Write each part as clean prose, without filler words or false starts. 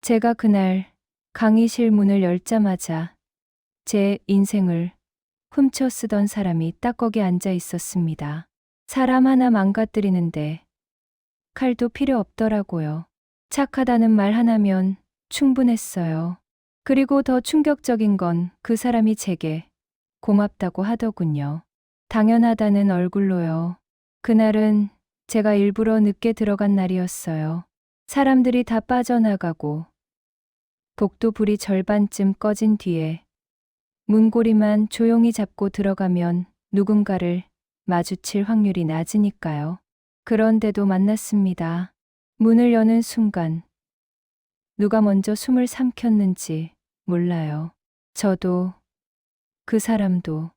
제가 그날 강의실 문을 열자마자 제 인생을 훔쳐 쓰던 사람이 딱 거기 앉아 있었습니다. 사람 하나 망가뜨리는데 칼도 필요 없더라고요. 착하다는 말 하나면 충분했어요. 그리고 더 충격적인 건 그 사람이 제게 고맙다고 하더군요. 당연하다는 얼굴로요. 그날은 제가 일부러 늦게 들어간 날이었어요. 사람들이 다 빠져나가고 복도 불이 절반쯤 꺼진 뒤에 문고리만 조용히 잡고 들어가면 누군가를 마주칠 확률이 낮으니까요. 그런데도 만났습니다. 문을 여는 순간 누가 먼저 숨을 삼켰는지 몰라요. 저도 그 사람도.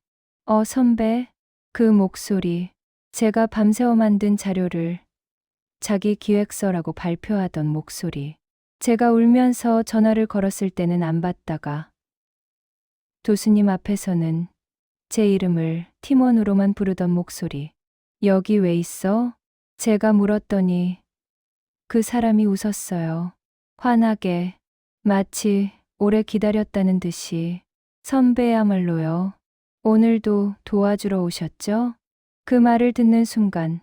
선배, 그 목소리. 제가 밤새워 만든 자료를 자기 기획서라고 발표하던 목소리. 제가 울면서 전화를 걸었을 때는 안 받다가 교수님 앞에서는 제 이름을 팀원으로만 부르던 목소리. 여기 왜 있어? 제가 물었더니 그 사람이 웃었어요. 환하게, 마치 오래 기다렸다는 듯이. 선배야말로요. 오늘도 도와주러 오셨죠? 그 말을 듣는 순간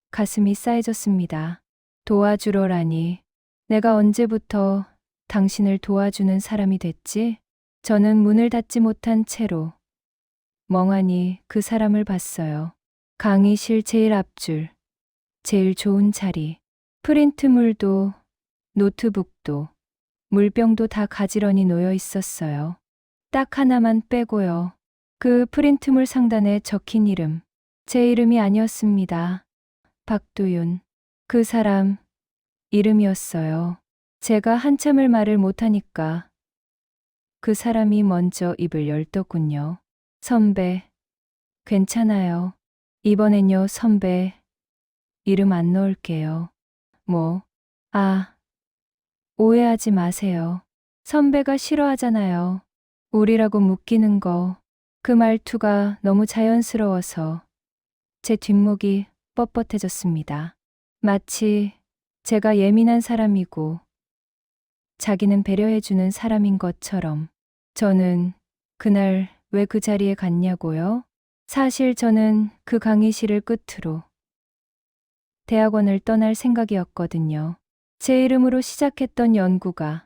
가슴이 싸해졌습니다. 도와주러라니. 내가 언제부터 당신을 도와주는 사람이 됐지? 저는 문을 닫지 못한 채로 멍하니 그 사람을 봤어요. 강의실 제일 앞줄, 제일 좋은 자리. 프린트물도, 노트북도, 물병도 다 가지런히 놓여 있었어요. 딱 하나만 빼고요. 그 프린트물 상단에 적힌 이름. 제 이름이 아니었습니다. 박도윤. 그 사람 이름이었어요. 제가 한참을 말을 못하니까 그 사람이 먼저 입을 열더군요. 선배, 괜찮아요. 이번엔요, 선배. 이름 안 넣을게요. 오해하지 마세요. 선배가 싫어하잖아요. 우리라고 묶이는 거. 그 말투가 너무 자연스러워서 제 뒷목이 뻣뻣해졌습니다. 마치 제가 예민한 사람이고 자기는 배려해주는 사람인 것처럼. 저는 그날 왜 그 자리에 갔냐고요? 사실 저는 그 강의실을 끝으로 대학원을 떠날 생각이었거든요. 제 이름으로 시작했던 연구가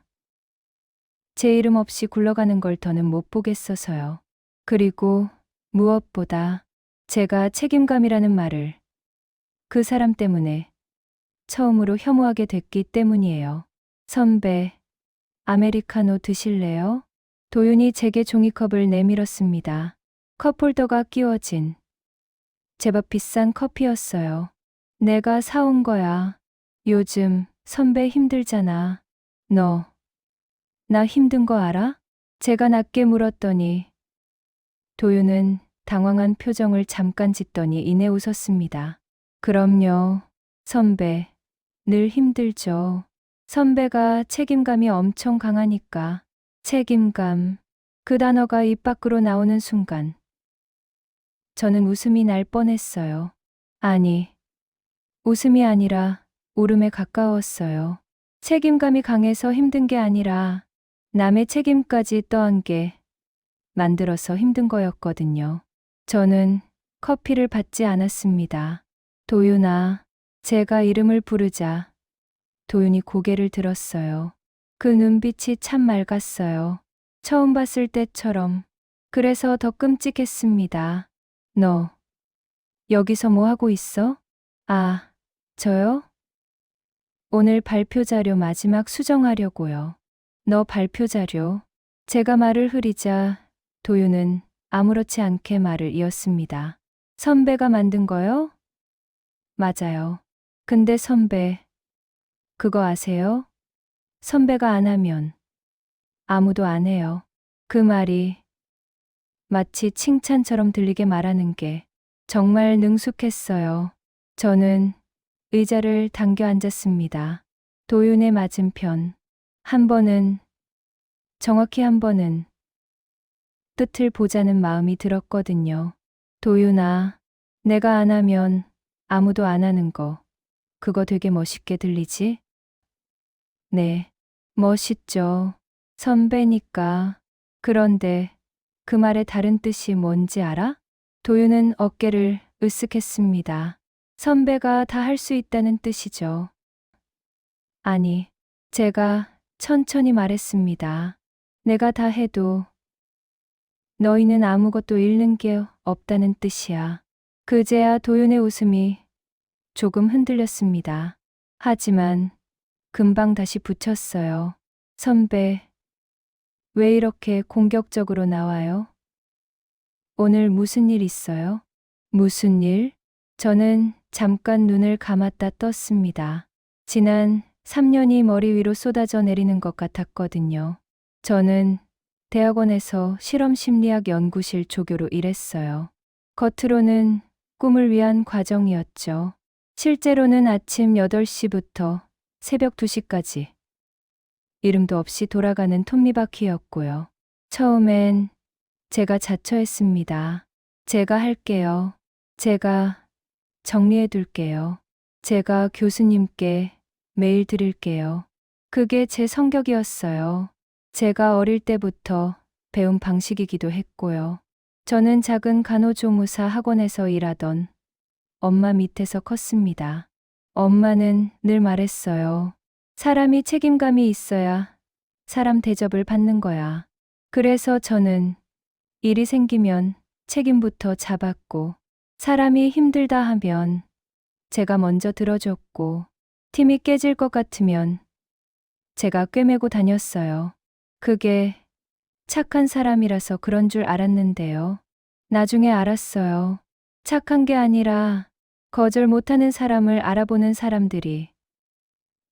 제 이름 없이 굴러가는 걸 더는 못 보겠어서요. 그리고 무엇보다 제가 책임감이라는 말을 그 사람 때문에 처음으로 혐오하게 됐기 때문이에요. 선배, 아메리카노 드실래요? 도윤이 제게 종이컵을 내밀었습니다. 컵홀더가 끼워진 제법 비싼 커피였어요. 내가 사온 거야. 요즘 선배 힘들잖아. 나 힘든 거 알아? 제가 낮게 물었더니 도윤은 당황한 표정을 잠깐 짓더니 이내 웃었습니다. 그럼요. 선배, 늘 힘들죠. 선배가 책임감이 엄청 강하니까. 책임감. 그 단어가 입 밖으로 나오는 순간 저는 웃음이 날 뻔했어요. 아니, 웃음이 아니라 울음에 가까웠어요. 책임감이 강해서 힘든 게 아니라 남의 책임까지 떠안게 만들어서 힘든 거였거든요. 저는 커피를 받지 않았습니다. 도윤아, 제가 이름을 부르자 도윤이 고개를 들었어요. 그 눈빛이 참 맑았어요. 처음 봤을 때처럼. 그래서 더 끔찍했습니다. 너, 여기서 뭐 하고 있어? 저요? 오늘 발표 자료 마지막 수정하려고요. 너 발표 자료? 제가 말을 흐리자 도윤은 아무렇지 않게 말을 이었습니다. 선배가 만든 거요? 맞아요. 근데 선배, 그거 아세요? 선배가 안 하면 아무도 안 해요. 그 말이 마치 칭찬처럼 들리게 말하는 게 정말 능숙했어요. 저는 의자를 당겨 앉았습니다. 도윤의 맞은편. 정확히 한 번은 끝을 보자는 마음이 들었거든요. 도윤아, 내가 안 하면 아무도 안 하는 거. 그거 되게 멋있게 들리지? 네. 멋있죠. 선배니까. 그런데 그 말의 다른 뜻이 뭔지 알아? 도윤은 어깨를 으쓱했습니다. 선배가 다 할 수 있다는 뜻이죠. 아니, 제가 천천히 말했습니다. 내가 다 해도 너희는 아무것도 잃는 게 없다는 뜻이야. 그제야 도윤의 웃음이 조금 흔들렸습니다. 하지만 금방 다시 붙였어요. 선배, 왜 이렇게 공격적으로 나와요? 오늘 무슨 일 있어요? 무슨 일? 저는 잠깐 눈을 감았다 떴습니다. 지난 3년이 머리 위로 쏟아져 내리는 것 같았거든요. 저는 대학원에서 실험심리학 연구실 조교로 일했어요. 겉으로는 꿈을 위한 과정이었죠. 실제로는 아침 8시부터 새벽 2시까지 이름도 없이 돌아가는 톱니바퀴였고요. 처음엔 제가 자처했습니다. 제가 할게요. 제가 정리해 둘게요. 제가 교수님께 메일 드릴게요. 그게 제 성격이었어요. 제가 어릴 때부터 배운 방식이기도 했고요. 저는 작은 간호조무사 학원에서 일하던 엄마 밑에서 컸습니다. 엄마는 늘 말했어요. 사람이 책임감이 있어야 사람 대접을 받는 거야. 그래서 저는 일이 생기면 책임부터 잡았고, 사람이 힘들다 하면 제가 먼저 들어줬고, 팀이 깨질 것 같으면 제가 꿰매고 다녔어요. 그게 착한 사람이라서 그런 줄 알았는데요. 나중에 알았어요. 착한 게 아니라 거절 못하는 사람을 알아보는 사람들이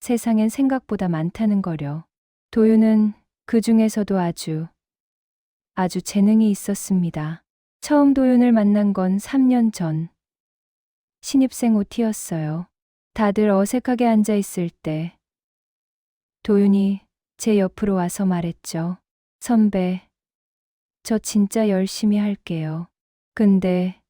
세상엔 생각보다 많다는 거려. 도윤은 그 중에서도 아주 재능이 있었습니다. 처음 도윤을 만난 건 3년 전. 신입생 OT였어요. 다들 어색하게 앉아 있을 때 도윤이 제 옆으로 와서 말했죠. 선배, 저 진짜 열심히 할게요. 근데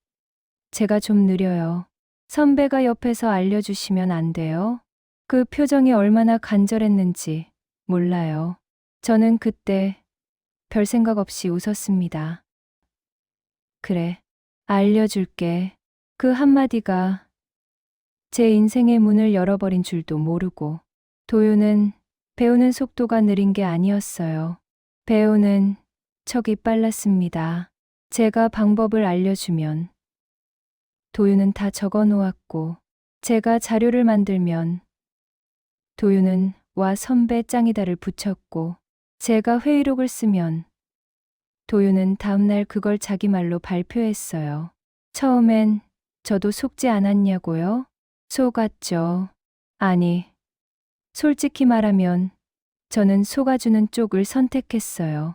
제가 좀 느려요. 선배가 옆에서 알려주시면 안 돼요? 그 표정이 얼마나 간절했는지 몰라요. 저는 그때 별 생각 없이 웃었습니다. 그래, 알려줄게. 그 한마디가 제 인생의 문을 열어버린 줄도 모르고. 도윤은 배우는 속도가 느린 게 아니었어요. 배우는 척이 빨랐습니다. 제가 방법을 알려주면 도윤은 다 적어 놓았고, 제가 자료를 만들면 도윤은 와 선배 짱이다를 붙였고, 제가 회의록을 쓰면 도윤은 다음날 그걸 자기 말로 발표했어요. 처음엔 저도 속지 않았냐고요? 속았죠. 아니, 솔직히 말하면 저는 속아주는 쪽을 선택했어요.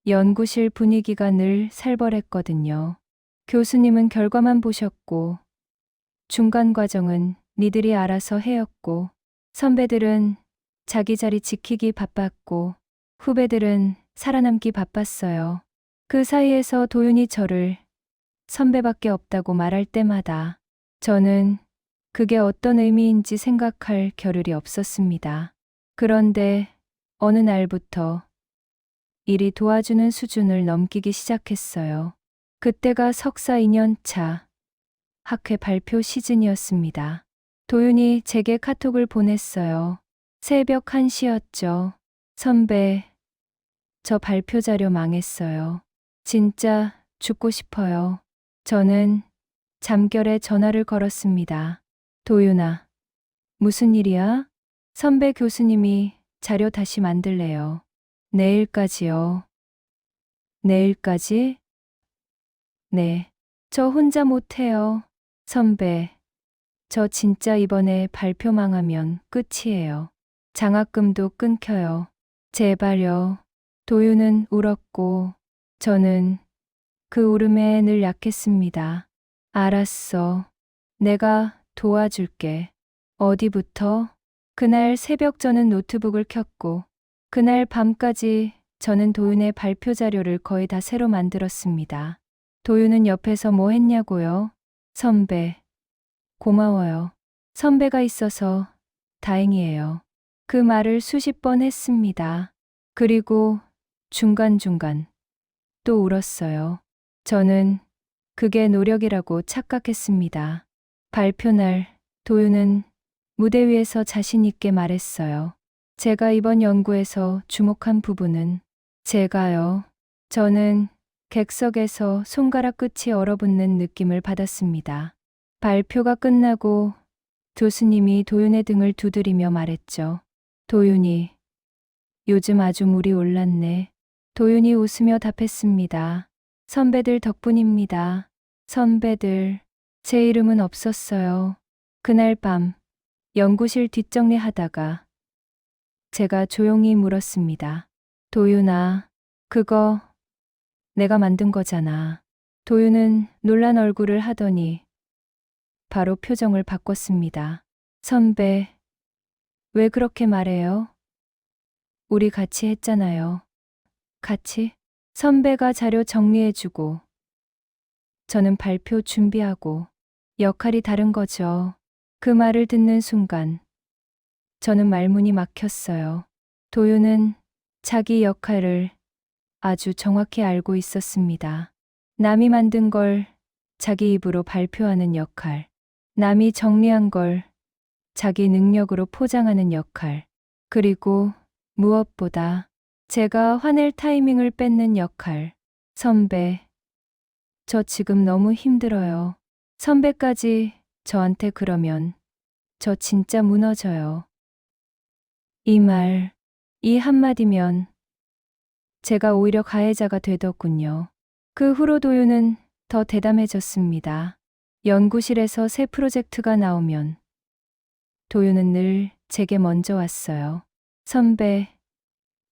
연구실 분위기가 늘 살벌했거든요. 교수님은 결과만 보셨고, 중간 과정은 니들이 알아서 해였고, 선배들은 자기 자리 지키기 바빴고, 후배들은 살아남기 바빴어요. 그 사이에서 도윤이 저를 선배밖에 없다고 말할 때마다 저는 그게 어떤 의미인지 생각할 겨를이 없었습니다. 그런데 어느 날부터 일이 도와주는 수준을 넘기기 시작했어요. 그때가 석사 2년 차 학회 발표 시즌이었습니다. 도윤이 제게 카톡을 보냈어요. 새벽 1시였죠. 선배, 저 발표 자료 망했어요. 진짜 죽고 싶어요. 저는 잠결에 전화를 걸었습니다. 도윤아, 무슨 일이야? 선배 교수님이 자료 다시 만들래요. 내일까지요. 내일까지? 네. 저 혼자 못해요. 선배, 저 진짜 이번에 발표 망하면 끝이에요. 장학금도 끊겨요. 제발요. 도윤은 울었고, 저는 그 울음에 늘 약했습니다. 알았어. 내가 도와줄게. 어디부터? 그날 새벽 저는 노트북을 켰고, 그날 밤까지 저는 도윤의 발표 자료를 거의 다 새로 만들었습니다. 도윤은 옆에서 뭐 했냐고요? 선배, 고마워요. 선배가 있어서 다행이에요. 그 말을 수십 번 했습니다. 그리고 중간중간 또 울었어요. 저는 그게 노력이라고 착각했습니다. 발표날 도윤은 무대 위에서 자신 있게 말했어요. 제가 이번 연구에서 주목한 부분은 제가요. 저는 객석에서 손가락 끝이 얼어붙는 느낌을 받았습니다. 발표가 끝나고 교수님이 도윤의 등을 두드리며 말했죠. 도윤이, 요즘 아주 물이 올랐네. 도윤이 웃으며 답했습니다. 선배들 덕분입니다. 선배들, 제 이름은 없었어요. 그날 밤, 연구실 뒷정리하다가 제가 조용히 물었습니다. 도윤아, 그거 내가 만든 거잖아. 도윤은 놀란 얼굴을 하더니 바로 표정을 바꿨습니다. 선배, 왜 그렇게 말해요? 우리 같이 했잖아요. 같이? 선배가 자료 정리해주고 저는 발표 준비하고 역할이 다른 거죠. 그 말을 듣는 순간 저는 말문이 막혔어요. 도윤은 자기 역할을 아주 정확히 알고 있었습니다. 남이 만든 걸 자기 입으로 발표하는 역할, 남이 정리한 걸 자기 능력으로 포장하는 역할, 그리고 무엇보다 제가 화낼 타이밍을 뺏는 역할. 선배, 저 지금 너무 힘들어요. 선배까지 저한테 그러면 저 진짜 무너져요. 이 말, 이 한마디면 제가 오히려 가해자가 되더군요. 그 후로 도윤은 더 대담해졌습니다. 연구실에서 새 프로젝트가 나오면 도윤은 늘 제게 먼저 왔어요. 선배,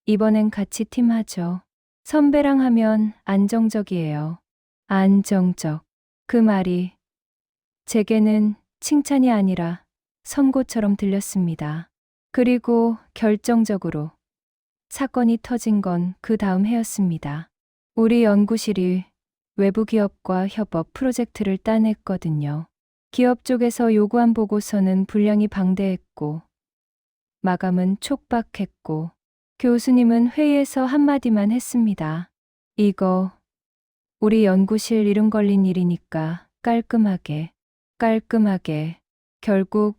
이번엔 같이 팀하죠. 선배랑 하면 안정적이에요. 안정적. 그 말이 제게는 칭찬이 아니라 선고처럼 들렸습니다. 그리고 결정적으로 사건이 터진 건 그 다음 해였습니다. 우리 연구실이 외부 기업과 협업 프로젝트를 따냈거든요. 기업 쪽에서 요구한 보고서는 분량이 방대했고 마감은 촉박했고 교수님은 회의에서 한마디만 했습니다. 이거 우리 연구실 이름 걸린 일이니까 깔끔하게. 결국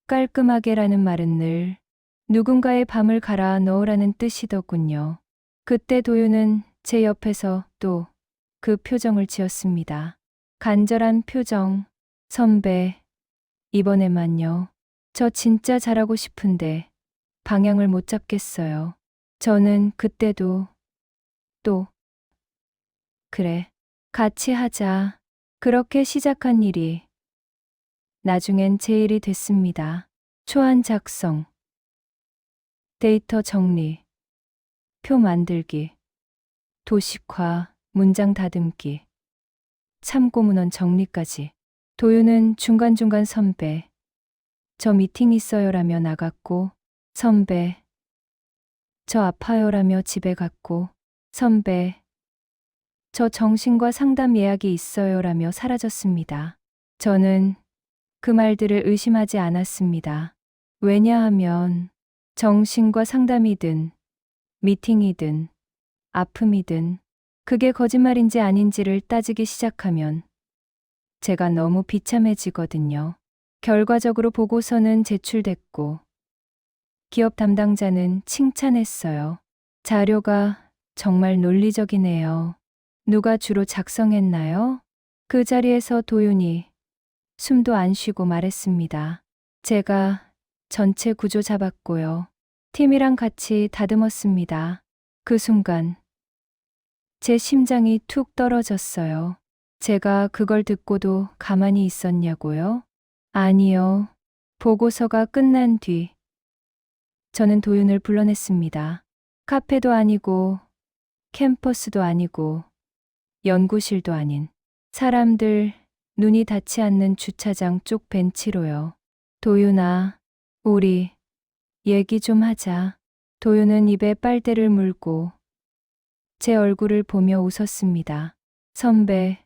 깔끔하게라는 말은 늘 누군가의 밤을 갈아 넣으라는 뜻이더군요. 그때 도윤은 제 옆에서 또 그 표정을 지었습니다. 간절한 표정. 선배, 이번에만요. 저 진짜 잘하고 싶은데 방향을 못 잡겠어요. 저는 그때도 또 그래, 같이 하자. 그렇게 시작한 일이 나중엔 제 일이 됐습니다. 초안 작성, 데이터 정리, 표 만들기, 도식화, 문장 다듬기, 참고문헌 정리까지. 도윤은 중간중간 선배, 저 미팅 있어요라며 나갔고, 선배, 저 아파요라며 집에 갔고, 선배, 저 정신과 상담 예약이 있어요라며 사라졌습니다. 저는 그 말들을 의심하지 않았습니다. 왜냐하면 정신과 상담이든 미팅이든 아픔이든 그게 거짓말인지 아닌지를 따지기 시작하면 제가 너무 비참해지거든요. 결과적으로 보고서는 제출됐고 기업 담당자는 칭찬했어요. 자료가 정말 논리적이네요. 누가 주로 작성했나요? 그 자리에서 도윤이 숨도 안 쉬고 말했습니다. 제가 전체 구조 잡았고요. 팀이랑 같이 다듬었습니다. 그 순간 제 심장이 툭 떨어졌어요. 제가 그걸 듣고도 가만히 있었냐고요? 아니요. 보고서가 끝난 뒤 저는 도윤을 불러냈습니다. 카페도 아니고 캠퍼스도 아니고 연구실도 아닌 사람들 눈이 닿지 않는 주차장 쪽 벤치로요. 도윤아, 우리 얘기 좀 하자. 도윤은 입에 빨대를 물고 제 얼굴을 보며 웃었습니다. 선배,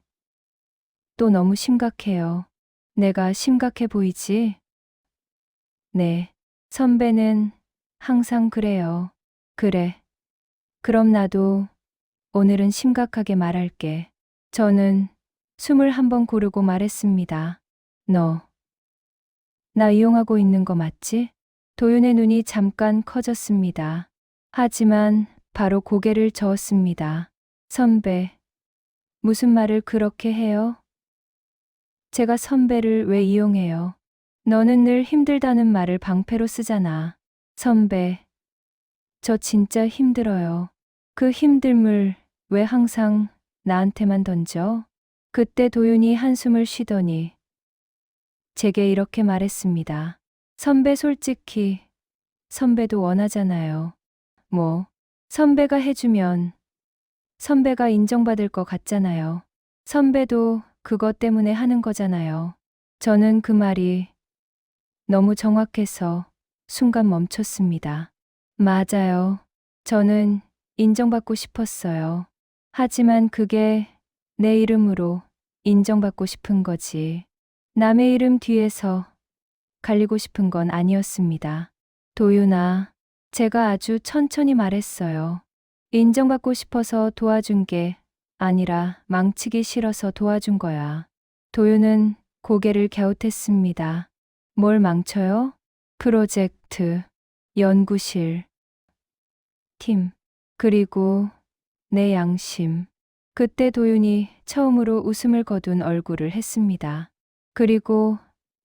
또 너무 심각해요. 내가 심각해 보이지? 네. 선배는 항상 그래요. 그래. 그럼 나도 오늘은 심각하게 말할게. 저는 숨을 한번 고르고 말했습니다. 너, 나 이용하고 있는 거 맞지? 도윤의 눈이 잠깐 커졌습니다. 하지만 바로 고개를 저었습니다. 선배, 무슨 말을 그렇게 해요? 제가 선배를 왜 이용해요? 너는 늘 힘들다는 말을 방패로 쓰잖아. 선배, 저 진짜 힘들어요. 그 힘듦을 왜 항상 나한테만 던져? 그때 도윤이 한숨을 쉬더니 제게 이렇게 말했습니다. 선배 솔직히 선배도 원하잖아요. 뭐, 선배가 해주면 선배가 인정받을 것 같잖아요. 선배도 그것 때문에 하는 거잖아요. 저는 그 말이 너무 정확해서 순간 멈췄습니다. 맞아요. 저는 인정받고 싶었어요. 하지만 그게 내 이름으로 인정받고 싶은 거지. 남의 이름 뒤에서 갈리고 싶은 건 아니었습니다. 도윤아, 제가 아주 천천히 말했어요. 인정받고 싶어서 도와준 게 아니라 망치기 싫어서 도와준 거야. 도윤은 고개를 갸웃했습니다. 뭘 망쳐요? 프로젝트, 연구실, 팀, 그리고 내 양심. 그때 도윤이 처음으로 웃음을 거둔 얼굴을 했습니다. 그리고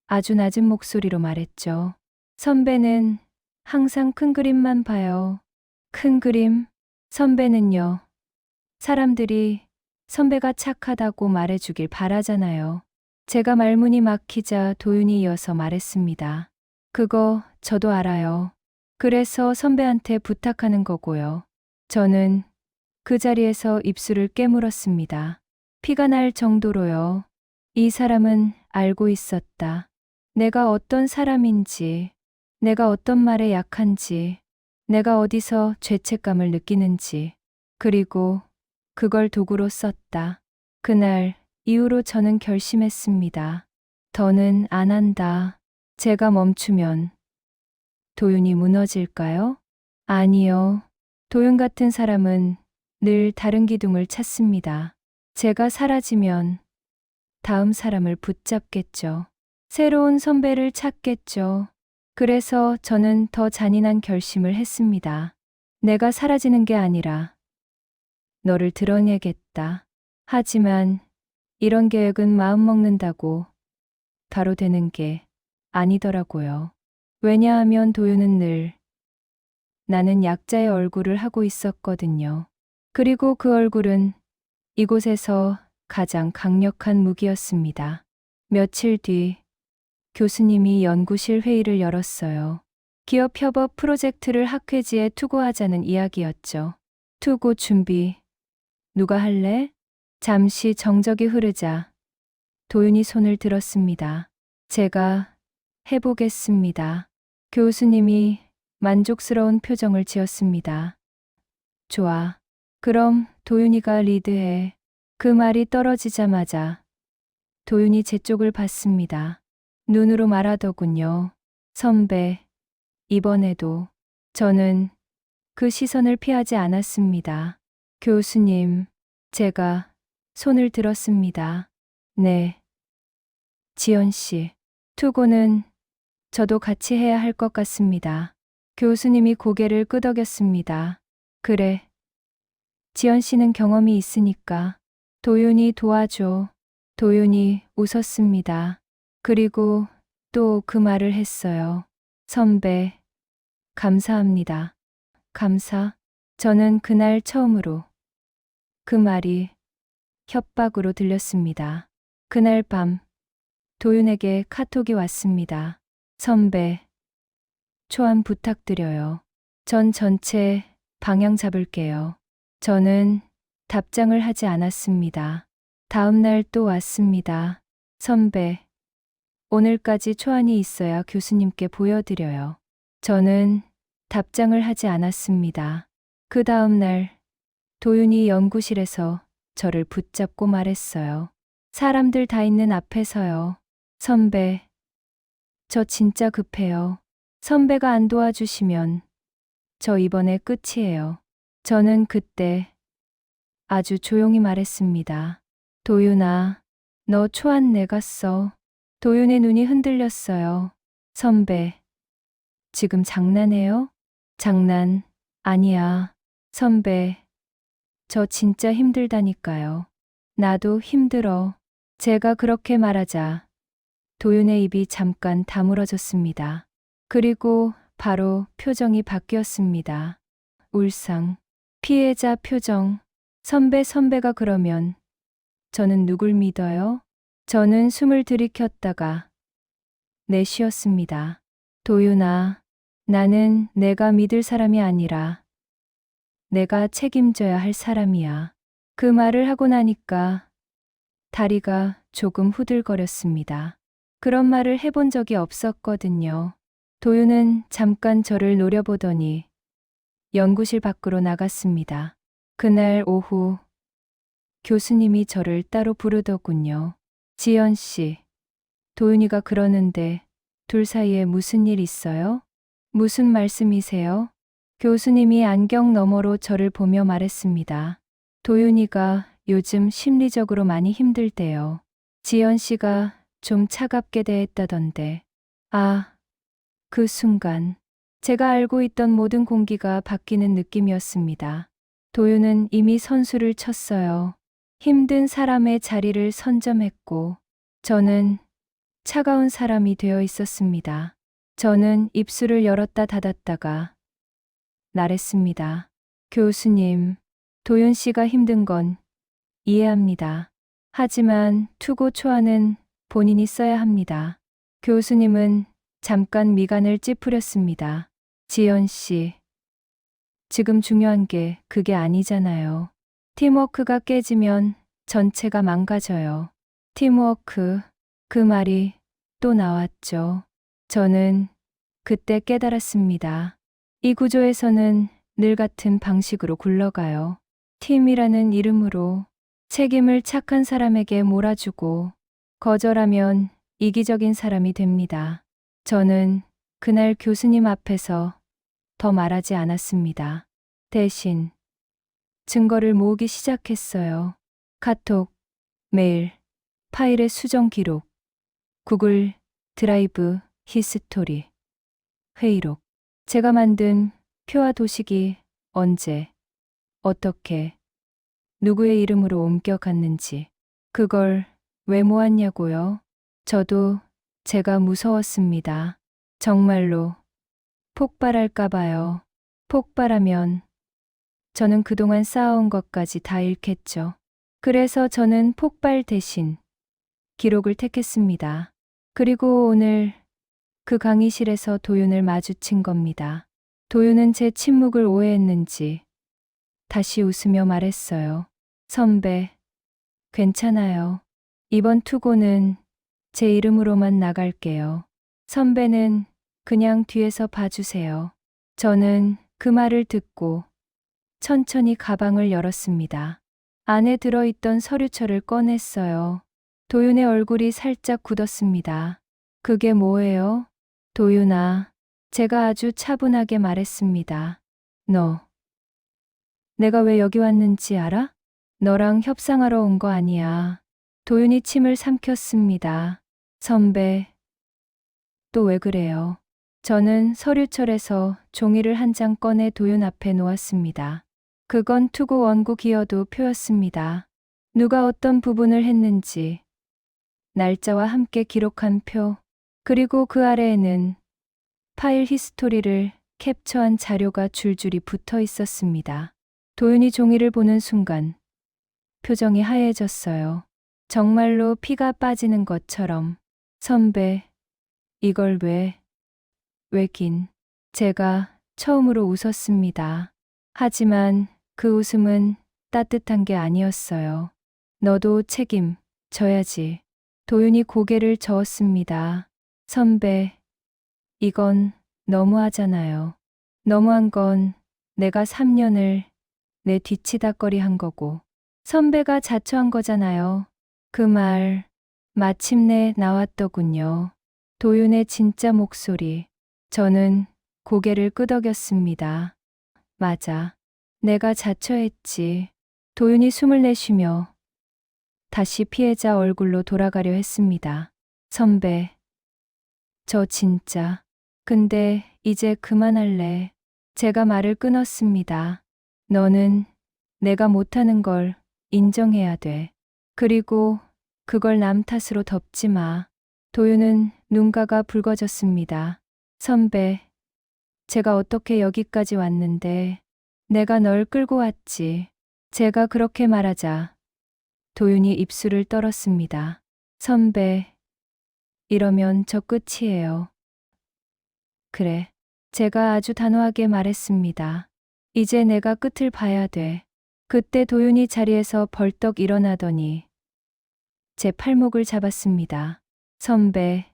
아주 낮은 목소리로 말했죠. 선배는 항상 큰 그림만 봐요. 큰 그림? 선배는요. 사람들이 선배가 착하다고 말해주길 바라잖아요. 제가 말문이 막히자 도윤이 이어서 말했습니다. 그거 저도 알아요. 그래서 선배한테 부탁하는 거고요. 저는 그 자리에서 입술을 깨물었습니다. 피가 날 정도로요. 이 사람은 알고 있었다. 내가 어떤 사람인지, 내가 어떤 말에 약한지, 내가 어디서 죄책감을 느끼는지, 그리고 그걸 도구로 썼다. 그날 이후로 저는 결심했습니다. 더는 안 한다. 제가 멈추면 도윤이 무너질까요? 아니요. 도윤 같은 사람은 늘 다른 기둥을 찾습니다. 제가 사라지면 다음 사람을 붙잡겠죠. 새로운 선배를 찾겠죠. 그래서 저는 더 잔인한 결심을 했습니다. 내가 사라지는 게 아니라 너를 드러내겠다. 하지만 이런 계획은 마음 먹는다고 바로 되는 게 아니더라고요. 왜냐하면 도윤은 늘 나는 약자의 얼굴을 하고 있었거든요. 그리고 그 얼굴은 이곳에서 가장 강력한 무기였습니다. 며칠 뒤 교수님이 연구실 회의를 열었어요. 기업 협업 프로젝트를 학회지에 투고하자는 이야기였죠. 투고 준비. 누가 할래? 잠시 정적이 흐르자 도윤이 손을 들었습니다. 제가 해보겠습니다. 교수님이 만족스러운 표정을 지었습니다. 좋아. 그럼 도윤이가 리드해. 그 말이 떨어지자마자 도윤이 제 쪽을 봤습니다. 눈으로 말하더군요. 선배, 이번에도 저는 그 시선을 피하지 않았습니다. 교수님, 제가 손을 들었습니다. 네. 지연 씨, 투고는 저도 같이 해야 할 것 같습니다. 교수님이 고개를 끄덕였습니다. 그래. 지연 씨는 경험이 있으니까. 도윤이 도와줘. 도윤이 웃었습니다. 그리고 또 그 말을 했어요. 선배, 감사합니다. 감사. 저는 그날 처음으로 그 말이 협박으로 들렸습니다. 그날 밤 도윤에게 카톡이 왔습니다. 선배, 초안 부탁드려요. 전 전체 방향 잡을게요. 저는 답장을 하지 않았습니다. 다음 날 또 왔습니다. 선배, 오늘까지 초안이 있어야 교수님께 보여드려요. 저는 답장을 하지 않았습니다. 그 다음 날 도윤이 연구실에서 저를 붙잡고 말했어요. 사람들 다 있는 앞에서요. 선배, 저 진짜 급해요. 선배가 안 도와주시면 저 이번에 끝이에요. 저는 그때 아주 조용히 말했습니다. 도윤아, 너 초안 내가 써. 도윤의 눈이 흔들렸어요. 선배, 지금 장난해요? 장난 아니야. 선배, 저 진짜 힘들다니까요. 나도 힘들어. 제가 그렇게 말하자 도윤의 입이 잠깐 다물어졌습니다. 그리고 바로 표정이 바뀌었습니다. 울상, 피해자 표정. 선배가 그러면 저는 누굴 믿어요? 저는 숨을 들이켰다가 내쉬었습니다. 도윤아, 나는 내가 믿을 사람이 아니라 내가 책임져야 할 사람이야. 그 말을 하고 나니까 다리가 조금 후들거렸습니다. 그런 말을 해본 적이 없었거든요. 도윤은 잠깐 저를 노려보더니 연구실 밖으로 나갔습니다. 그날 오후 교수님이 저를 따로 부르더군요. 지연 씨, 도윤이가 그러는데 둘 사이에 무슨 일 있어요? 무슨 말씀이세요? 교수님이 안경 너머로 저를 보며 말했습니다. 도윤이가 요즘 심리적으로 많이 힘들대요. 지연 씨가 좀 차갑게 대했다던데. 아, 그 순간 제가 알고 있던 모든 공기가 바뀌는 느낌이었습니다. 도윤은 이미 선수를 쳤어요. 힘든 사람의 자리를 선점했고 저는 차가운 사람이 되어 있었습니다. 저는 입술을 열었다 닫았다가 나랬습니다. 교수님, 도윤 씨가 힘든 건 이해합니다. 하지만 투고 초안은 본인이 써야 합니다. 교수님은 잠깐 미간을 찌푸렸습니다. 지연 씨, 지금 중요한 게 그게 아니잖아요. 팀워크가 깨지면 전체가 망가져요. 팀워크, 그 말이 또 나왔죠. 저는 그때 깨달았습니다. 이 구조에서는 늘 같은 방식으로 굴러가요. 팀이라는 이름으로 책임을 착한 사람에게 몰아주고 거절하면 이기적인 사람이 됩니다. 저는 그날 교수님 앞에서 더 말하지 않았습니다. 대신 증거를 모으기 시작했어요. 카톡, 메일, 파일의 수정 기록, 구글 드라이브 히스토리, 회의록. 제가 만든 표와 도식이 언제, 어떻게, 누구의 이름으로 옮겨갔는지, 그걸 왜 모았냐고요? 저도 제가 무서웠습니다. 정말로 폭발할까봐요. 폭발하면 저는 그동안 쌓아온 것까지 다 잃겠죠. 그래서 저는 폭발 대신 기록을 택했습니다. 그리고 오늘 그 강의실에서 도윤을 마주친 겁니다. 도윤은 제 침묵을 오해했는지 다시 웃으며 말했어요. 선배, 괜찮아요. 이번 투고는 제 이름으로만 나갈게요. 선배는 그냥 뒤에서 봐주세요. 저는 그 말을 듣고 천천히 가방을 열었습니다. 안에 들어있던 서류철을 꺼냈어요. 도윤의 얼굴이 살짝 굳었습니다. 그게 뭐예요? 도윤아, 제가 아주 차분하게 말했습니다. 너, 내가 왜 여기 왔는지 알아? 너랑 협상하러 온 거 아니야. 도윤이 침을 삼켰습니다. 선배, 또 왜 그래요? 저는 서류철에서 종이를 한 장 꺼내 도윤 앞에 놓았습니다. 그건 투고 원고 기여도 표였습니다. 누가 어떤 부분을 했는지, 날짜와 함께 기록한 표, 그리고 그 아래에는 파일 히스토리를 캡처한 자료가 줄줄이 붙어 있었습니다. 도윤이 종이를 보는 순간 표정이 하얘졌어요. 정말로 피가 빠지는 것처럼. 선배, 이걸 왜긴. 제가 처음으로 웃었습니다. 하지만 그 웃음은 따뜻한 게 아니었어요. 너도 책임져야지. 도윤이 고개를 저었습니다. 선배, 이건 너무하잖아요. 너무한 건 내가 3년을 내 뒤치다꺼리 한 거고 선배가 자초한 거잖아요. 그 말 마침내 나왔더군요. 도윤의 진짜 목소리. 저는 고개를 끄덕였습니다. 맞아. 내가 자처했지. 도윤이 숨을 내쉬며 다시 피해자 얼굴로 돌아가려 했습니다. 선배, 저 진짜. 근데 이제 그만할래. 제가 말을 끊었습니다. 너는 내가 못하는 걸 인정해야 돼. 그리고 그걸 남 탓으로 덮지 마. 도윤은 눈가가 붉어졌습니다. 선배, 제가 어떻게 여기까지 왔는데 내가 널 끌고 왔지. 제가 그렇게 말하자 도윤이 입술을 떨었습니다. 선배, 이러면 저 끝이에요. 그래. 제가 아주 단호하게 말했습니다. 이제 내가 끝을 봐야 돼. 그때 도윤이 자리에서 벌떡 일어나더니 제 팔목을 잡았습니다. 선배,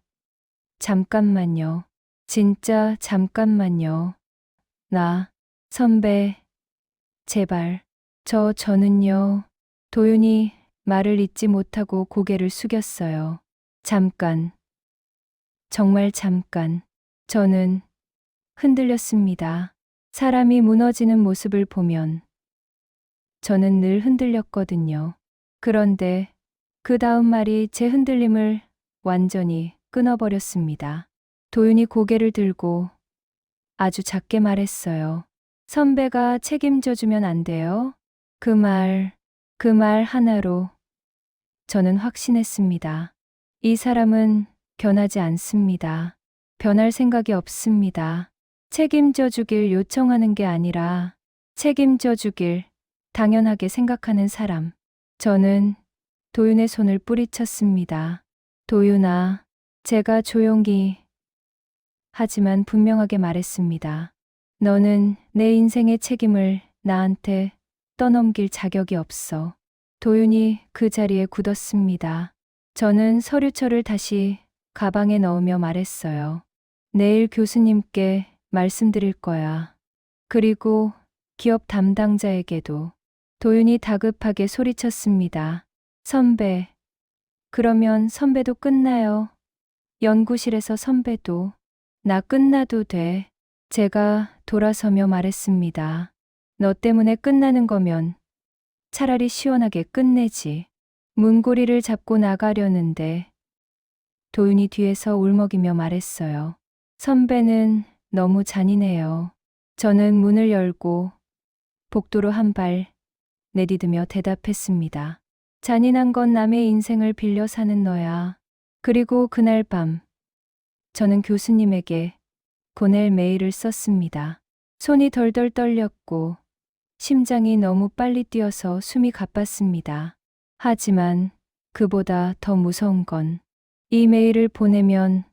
잠깐만요. 진짜 잠깐만요. 선배, 제발. 저는요. 도윤이 말을 잇지 못하고 고개를 숙였어요. 잠깐. 정말 잠깐. 저는 흔들렸습니다. 사람이 무너지는 모습을 보면 저는 늘 흔들렸거든요. 그런데 그 다음 말이 제 흔들림을 완전히 끊어버렸습니다. 도윤이 고개를 들고 아주 작게 말했어요. 선배가 책임져주면 안 돼요? 그 말 하나로 저는 확신했습니다. 이 사람은 변하지 않습니다. 변할 생각이 없습니다. 책임져 주길 요청하는 게 아니라 책임져 주길 당연하게 생각하는 사람. 저는 도윤의 손을 뿌리쳤습니다. 도윤아, 제가 조용히 하지만 분명하게 말했습니다. 너는 내 인생의 책임을 나한테 떠넘길 자격이 없어. 도윤이 그 자리에 굳었습니다. 저는 서류철을 다시 가방에 넣으며 말했어요. 내일 교수님께 말씀드릴 거야. 그리고 기업 담당자에게도. 도윤이 다급하게 소리쳤습니다. 선배, 그러면 선배도 끝나요. 연구실에서 선배도. 나 끝나도 돼. 제가 돌아서며 말했습니다. 너 때문에 끝나는 거면 차라리 시원하게 끝내지. 문고리를 잡고 나가려는데 도윤이 뒤에서 울먹이며 말했어요. 선배는 너무 잔인해요. 저는 문을 열고 복도로 한 발 내디디며 대답했습니다. 잔인한 건 남의 인생을 빌려 사는 너야. 그리고 그날 밤 저는 교수님에게 보낼 메일을 썼습니다. 손이 덜덜 떨렸고 심장이 너무 빨리 뛰어서 숨이 가빴습니다. 하지만 그보다 더 무서운 건 이 메일을 보내면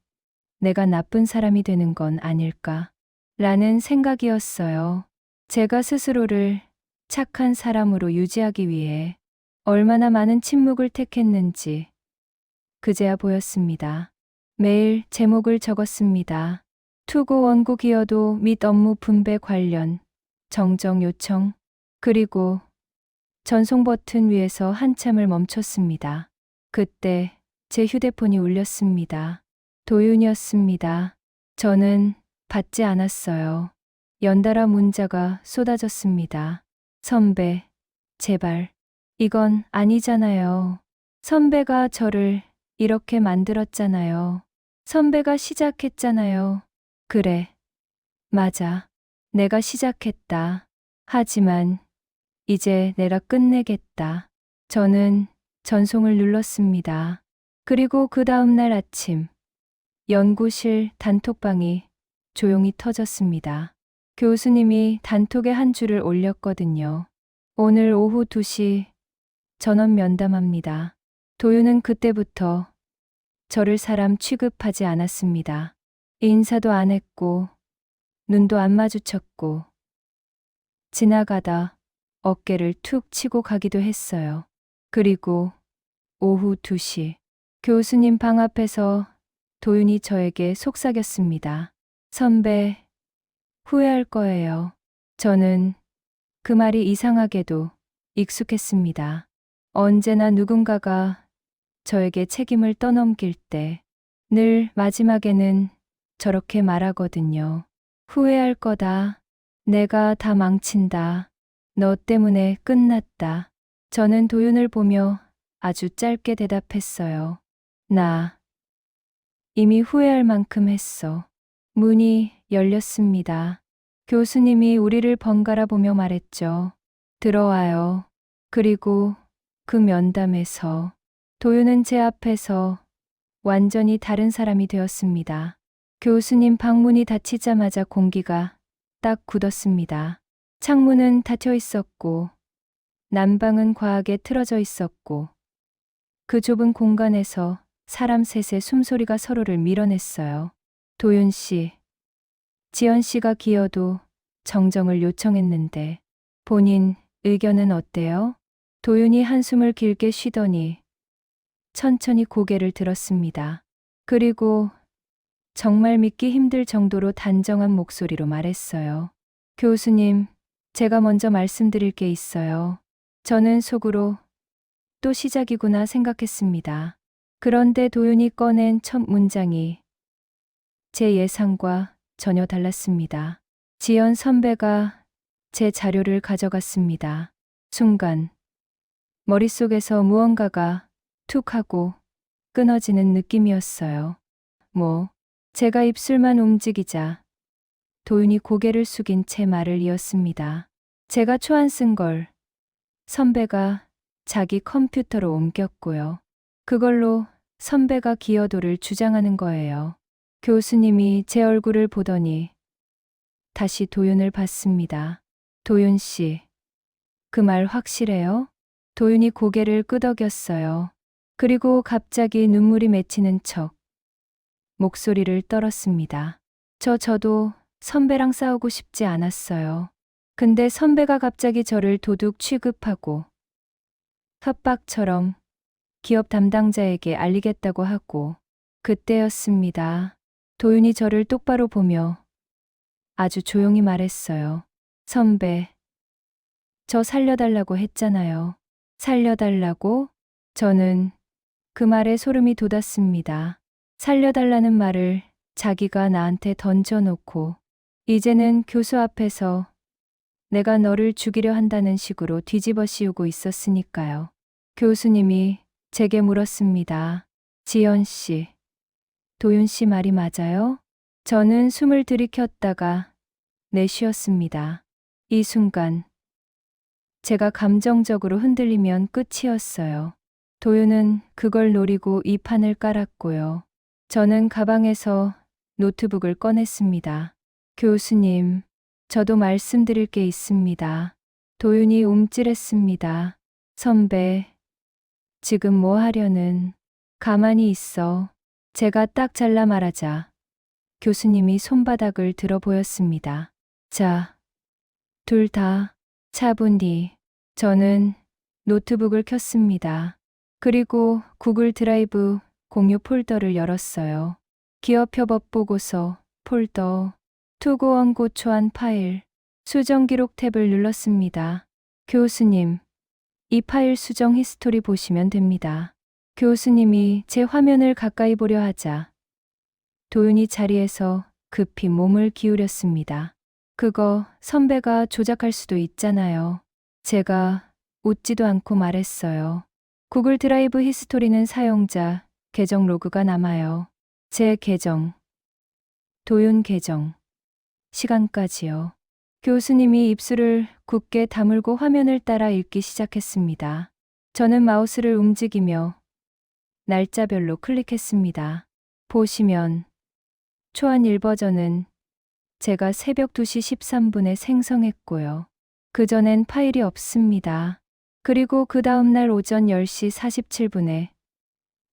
내가 나쁜 사람이 되는 건 아닐까 라는 생각이었어요. 제가 스스로를 착한 사람으로 유지하기 위해 얼마나 많은 침묵을 택했는지 그제야 보였습니다. 메일 제목을 적었습니다. 투고 원고 기여도 및 업무 분배 관련 정정 요청. 그리고 전송 버튼 위에서 한참을 멈췄습니다. 그때 제 휴대폰이 울렸습니다. 도윤이었습니다. 저는 받지 않았어요. 연달아 문자가 쏟아졌습니다. 선배, 제발. 이건 아니잖아요. 선배가 저를 이렇게 만들었잖아요. 선배가 시작했잖아요. 그래. 맞아. 내가 시작했다. 하지만 이제 내가 끝내겠다. 저는 전송을 눌렀습니다. 그리고 그 다음 날 아침 연구실 단톡방이 조용히 터졌습니다. 교수님이 단톡에 한 줄을 올렸거든요. 오늘 오후 2시 전원 면담합니다. 도윤은 그때부터 저를 사람 취급하지 않았습니다. 인사도 안 했고 눈도 안 마주쳤고 지나가다 어깨를 툭 치고 가기도 했어요. 그리고 오후 2시 교수님 방 앞에서 도윤이 저에게 속삭였습니다. 선배, 후회할 거예요. 저는 그 말이 이상하게도 익숙했습니다. 언제나 누군가가 저에게 책임을 떠넘길 때 늘 마지막에는 저렇게 말하거든요. 후회할 거다. 내가 다 망친다. 너 때문에 끝났다. 저는 도윤을 보며 아주 짧게 대답했어요. 나 이미 후회할 만큼 했어. 문이 열렸습니다. 교수님이 우리를 번갈아 보며 말했죠. 들어와요. 그리고 그 면담에서 도윤은 제 앞에서 완전히 다른 사람이 되었습니다. 교수님 방문이 닫히자마자 공기가 딱 굳었습니다. 창문은 닫혀 있었고, 난방은 과하게 틀어져 있었고, 그 좁은 공간에서 사람 셋의 숨소리가 서로를 밀어냈어요. 도윤 씨, 지연 씨가 기어도 정정을 요청했는데, 본인 의견은 어때요? 도윤이 한숨을 길게 쉬더니 천천히 고개를 들었습니다. 그리고 정말 믿기 힘들 정도로 단정한 목소리로 말했어요. 교수님, 제가 먼저 말씀드릴 게 있어요. 저는 속으로 또 시작이구나 생각했습니다. 그런데 도윤이 꺼낸 첫 문장이 제 예상과 전혀 달랐습니다. 지연 선배가 제 자료를 가져갔습니다. 순간 머릿속에서 무언가가 툭 하고 끊어지는 느낌이었어요. 제가 입술만 움직이자 도윤이 고개를 숙인 채 말을 이었습니다. 제가 초안 쓴 걸 선배가 자기 컴퓨터로 옮겼고요. 그걸로 선배가 기여도를 주장하는 거예요. 교수님이 제 얼굴을 보더니 다시 도윤을 봤습니다. 도윤 씨, 그 말 확실해요? 도윤이 고개를 끄덕였어요. 그리고 갑자기 눈물이 맺히는 척 목소리를 떨었습니다. 저도 선배랑 싸우고 싶지 않았어요. 근데 선배가 갑자기 저를 도둑 취급하고 협박처럼 기업 담당자에게 알리겠다고 하고 그때였습니다. 도윤이 저를 똑바로 보며 아주 조용히 말했어요. 선배, 저 살려달라고 했잖아요. 살려달라고? 저는 그 말에 소름이 돋았습니다. 살려달라는 말을 자기가 나한테 던져놓고 이제는 교수 앞에서 내가 너를 죽이려 한다는 식으로 뒤집어 씌우고 있었으니까요. 교수님이 제게 물었습니다. 지연 씨, 도윤 씨 말이 맞아요? 저는 숨을 들이켰다가 내쉬었습니다. 이 순간 제가 감정적으로 흔들리면 끝이었어요. 도윤은 그걸 노리고 이 판을 깔았고요. 저는 가방에서 노트북을 꺼냈습니다. 교수님, 저도 말씀드릴 게 있습니다. 도윤이 움찔했습니다. 선배, 지금 뭐 하려는? 가만히 있어. 제가 딱 잘라 말하자. 교수님이 손바닥을 들어 보였습니다. 자, 둘 다 차분히. 저는 노트북을 켰습니다. 그리고 구글 드라이브 공유 폴더를 열었어요. 기업협업 보고서, 폴더, 투고원 고초한 파일, 수정 기록 탭을 눌렀습니다. 교수님, 이 파일 수정 히스토리 보시면 됩니다. 교수님이 제 화면을 가까이 보려 하자 도윤이 자리에서 급히 몸을 기울였습니다. 그거 선배가 조작할 수도 있잖아요. 제가 웃지도 않고 말했어요. 구글 드라이브 히스토리는 사용자 계정 로그가 남아요. 제 계정, 도윤 계정, 시간까지요. 교수님이 입술을 굳게 다물고 화면을 따라 읽기 시작했습니다. 저는 마우스를 움직이며 날짜별로 클릭했습니다. 보시면 초안 1버전은 제가 새벽 2시 13분에 생성했고요. 그전엔 파일이 없습니다. 그리고 그 다음날 오전 10시 47분에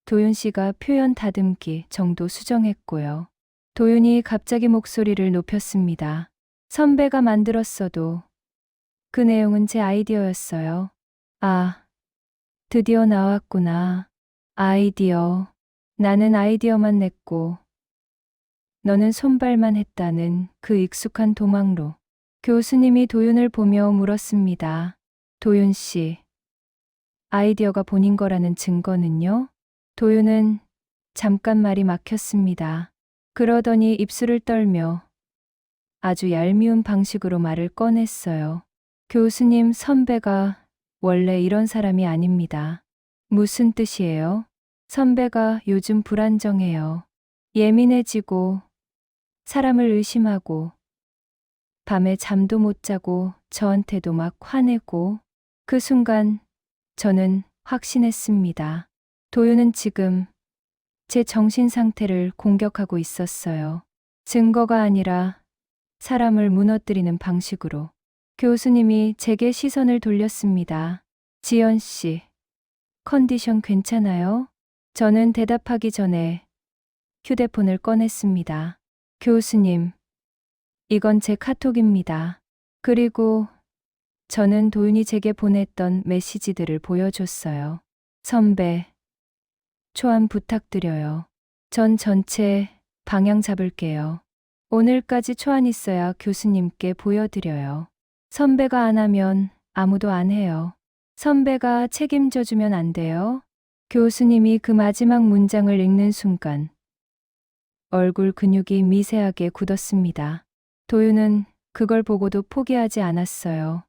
도윤 씨가 표현 다듬기 정도 수정했고요. 도윤이 갑자기 목소리를 높였습니다. 선배가 만들었어도 그 내용은 제 아이디어였어요. 아, 드디어 나왔구나. 아이디어. 나는 아이디어만 냈고 너는 손발만 했다는 그 익숙한 도망로. 교수님이 도윤을 보며 물었습니다. 도윤 씨, 아이디어가 본인 거라는 증거는요? 도윤은 잠깐 말이 막혔습니다. 그러더니 입술을 떨며 아주 얄미운 방식으로 말을 꺼냈어요. 교수님, 선배가 원래 이런 사람이 아닙니다. 무슨 뜻이에요? 선배가 요즘 불안정해요. 예민해지고 사람을 의심하고 밤에 잠도 못 자고 저한테도 막 화내고. 그 순간 저는 확신했습니다. 도윤은 지금 제 정신 상태를 공격하고 있었어요. 증거가 아니라 사람을 무너뜨리는 방식으로. 교수님이 제게 시선을 돌렸습니다. 지연 씨, 컨디션 괜찮아요? 저는 대답하기 전에 휴대폰을 꺼냈습니다. 교수님, 이건 제 카톡입니다. 그리고 저는 도윤이 제게 보냈던 메시지들을 보여줬어요. 선배, 초안 부탁드려요. 전 전체 방향 잡을게요. 오늘까지 초안 있어야 교수님께 보여드려요. 선배가 안 하면 아무도 안 해요. 선배가 책임져 주면 안 돼요? 교수님이 그 마지막 문장을 읽는 순간 얼굴 근육이 미세하게 굳었습니다. 도윤은 그걸 보고도 포기하지 않았어요.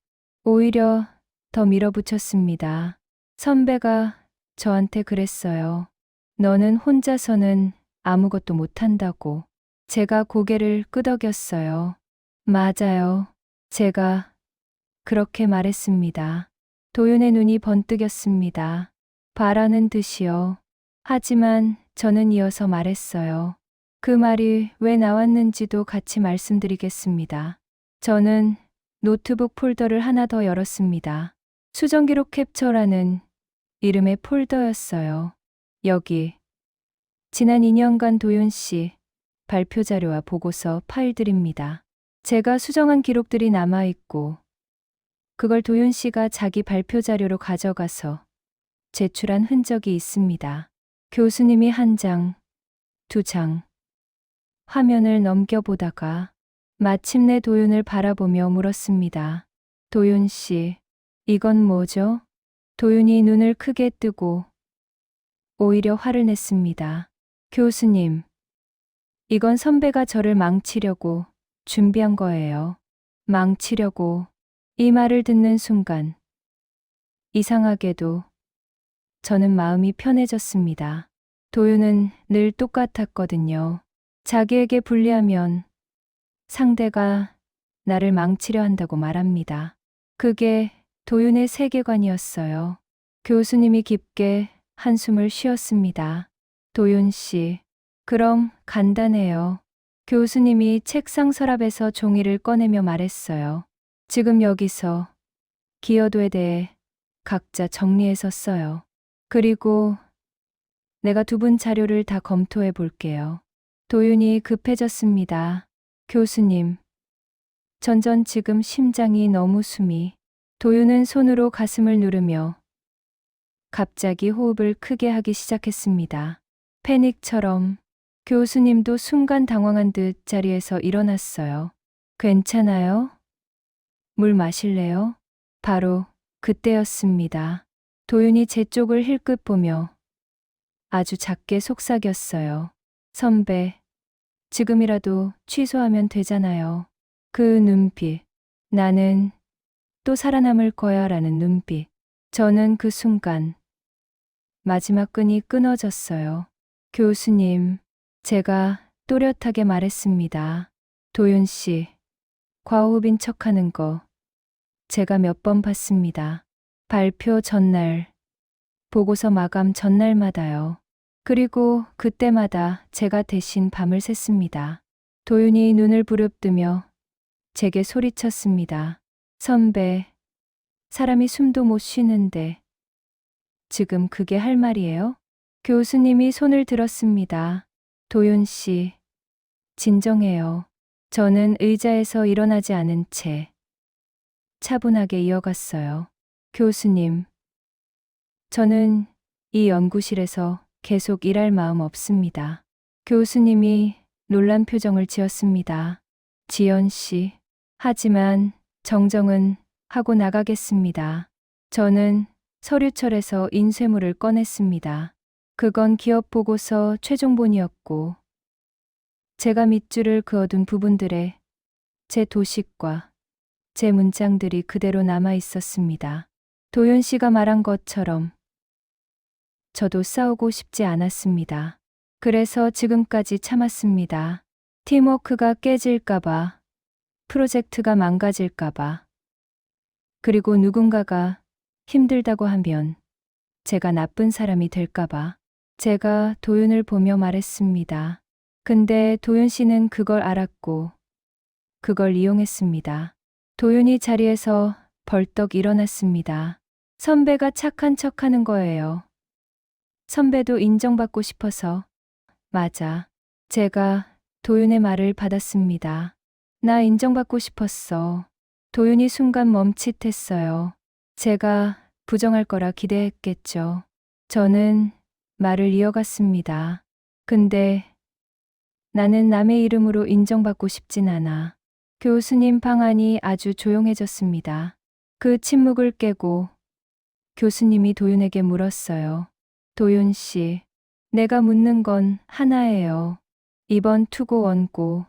오히려 더 밀어붙였습니다. 선배가 저한테 그랬어요. 너는 혼자서는 아무것도 못한다고. 제가 고개를 끄덕였어요. 맞아요. 제가 그렇게 말했습니다. 도윤의 눈이 번뜩였습니다. 바라는 듯이요. 하지만 저는 이어서 말했어요. 그 말이 왜 나왔는지도 같이 말씀드리겠습니다. 저는 노트북 폴더를 하나 더 열었습니다. 수정기록 캡처라는 이름의 폴더였어요. 여기 지난 2년간 도윤 씨 발표 자료와 보고서 파일들입니다. 제가 수정한 기록들이 남아있고 그걸 도윤 씨가 자기 발표 자료로 가져가서 제출한 흔적이 있습니다. 교수님이 한 장, 두 장, 화면을 넘겨보다가 마침내 도윤을 바라보며 물었습니다. 도윤 씨, 이건 뭐죠? 도윤이 눈을 크게 뜨고 오히려 화를 냈습니다. 교수님, 이건 선배가 저를 망치려고 준비한 거예요. 망치려고. 이 말을 듣는 순간 이상하게도 저는 마음이 편해졌습니다. 도윤은 늘 똑같았거든요. 자기에게 불리하면 상대가 나를 망치려 한다고 말합니다. 그게 도윤의 세계관이었어요. 교수님이 깊게 한숨을 쉬었습니다. 도윤 씨, 그럼 간단해요. 교수님이 책상 서랍에서 종이를 꺼내며 말했어요. 지금 여기서 기여도에 대해 각자 정리해서 써요. 그리고 내가 두 분 자료를 다 검토해 볼게요. 도윤이 급해졌습니다. 교수님, 전 지금 심장이 너무 숨이. 도윤은 손으로 가슴을 누르며 갑자기 호흡을 크게 하기 시작했습니다. 패닉처럼. 교수님도 순간 당황한 듯 자리에서 일어났어요. 괜찮아요? 물 마실래요? 바로 그때였습니다. 도윤이 제 쪽을 힐끗 보며 아주 작게 속삭였어요. 선배, 지금이라도 취소하면 되잖아요. 그 눈빛, 나는 또 살아남을 거야 라는 눈빛. 저는 그 순간 마지막 끈이 끊어졌어요. 교수님, 제가 또렷하게 말했습니다. 도윤 씨, 과호흡인 척하는 거 제가 몇 번 봤습니다. 발표 전날, 보고서 마감 전날마다요. 그리고 그때마다 제가 대신 밤을 샜습니다. 도윤이 눈을 부릅뜨며 제게 소리쳤습니다. 선배, 사람이 숨도 못 쉬는데 지금 그게 할 말이에요? 교수님이 손을 들었습니다. 도윤 씨, 진정해요. 저는 의자에서 일어나지 않은 채 차분하게 이어갔어요. 교수님, 저는 이 연구실에서 계속 일할 마음 없습니다. 교수님이 놀란 표정을 지었습니다. 지연 씨, 하지만 정정은 하고 나가겠습니다. 저는 서류철에서 인쇄물을 꺼냈습니다. 그건 기업 보고서 최종본이었고 제가 밑줄을 그어둔 부분들에 제 도식과 제 문장들이 그대로 남아 있었습니다. 도윤 씨가 말한 것처럼 저도 싸우고 싶지 않았습니다. 그래서 지금까지 참았습니다. 팀워크가 깨질까봐, 프로젝트가 망가질까봐, 그리고 누군가가 힘들다고 하면 제가 나쁜 사람이 될까봐. 제가 도윤을 보며 말했습니다. 근데 도윤 씨는 그걸 알았고 그걸 이용했습니다. 도윤이 자리에서 벌떡 일어났습니다. 선배가 착한 척하는 거예요. 선배도 인정받고 싶어서. 맞아. 제가 도윤의 말을 받았습니다. 나 인정받고 싶었어. 도윤이 순간 멈칫했어요. 제가 부정할 거라 기대했겠죠. 저는 말을 이어갔습니다. 근데 나는 남의 이름으로 인정받고 싶진 않아. 교수님 방안이 아주 조용해졌습니다. 그 침묵을 깨고 교수님이 도윤에게 물었어요. 도윤 씨, 내가 묻는 건 하나예요. 이번 투고 원고